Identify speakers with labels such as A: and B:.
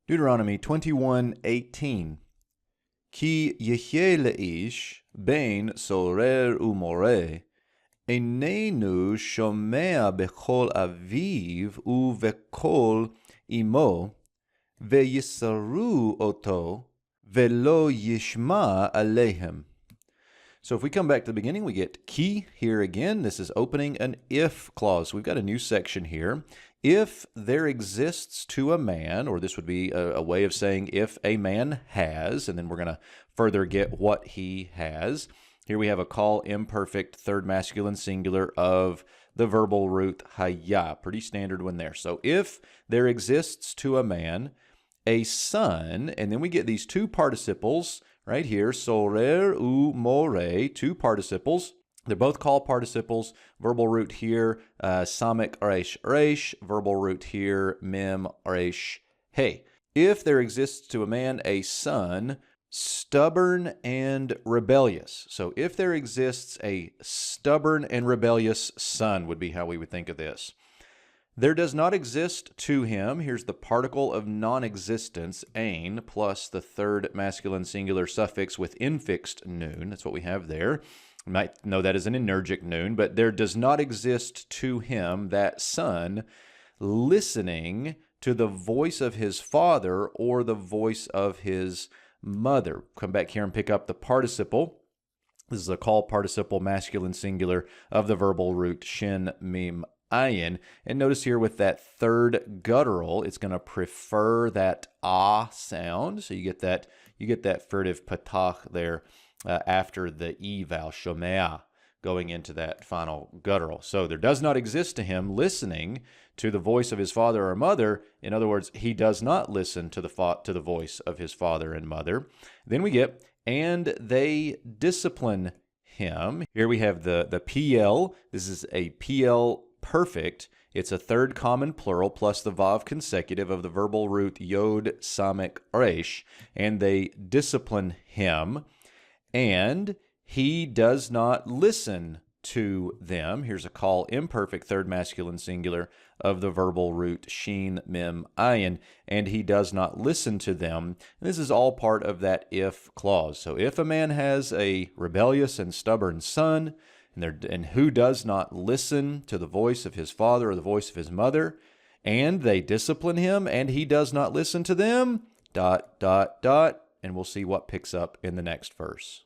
A: Deuteronomy 21:18. Ki yehye leish ben sorer umore, einenu shomea bechol aviv uvekol imo, veyisaru oto, velo yishma alehem. So if we come back to the beginning, we get ki here again. This is opening an if clause. We've got a new section here. If there exists to a man, or this would be a way of saying if a man has, and then we're going to further get what he has. Here we have a call imperfect third masculine singular of the verbal root haya. Pretty standard one there. So if there exists to a man a son, and then we get these two participles right here, sorer u more, two participles. They're both call participles. Verbal root here, samek resh resh. Verbal root here, mem resh he. If there exists to a man a son, stubborn and rebellious. So if there exists a stubborn and rebellious son would be how we would think of this. There does not exist to him, here's the particle of non-existence, ein, plus the third masculine singular suffix with infixed noon. That's what we have there. You might know that as an energic noon, but there does not exist to him, that son, listening to the voice of his father or the voice of his mother. Come back here and pick up the participle. This is a call participle masculine singular of the verbal root shin, mim, ayin. And notice here with that third guttural, it's going to prefer that ah sound. So you get that furtive patach there after the e vowel, shomea, going into that final guttural. So there does not exist to him listening to the voice of his father or mother. In other words, he does not listen to the voice of his father and mother. Then we get, and they discipline him. Here we have the PL. This is a PL perfect. It's a third common plural plus the vav consecutive of the verbal root yod samek resh, and they discipline him, and he does not listen to them. Here's a call imperfect third masculine singular of the verbal root shin, mem, ayin, and he does not listen to them. And this is all part of that if clause. So if a man has a rebellious and stubborn son, and who does not listen to the voice of his father or the voice of his mother, and they discipline him, and he does not listen to them, ... and we'll see what picks up in the next verse.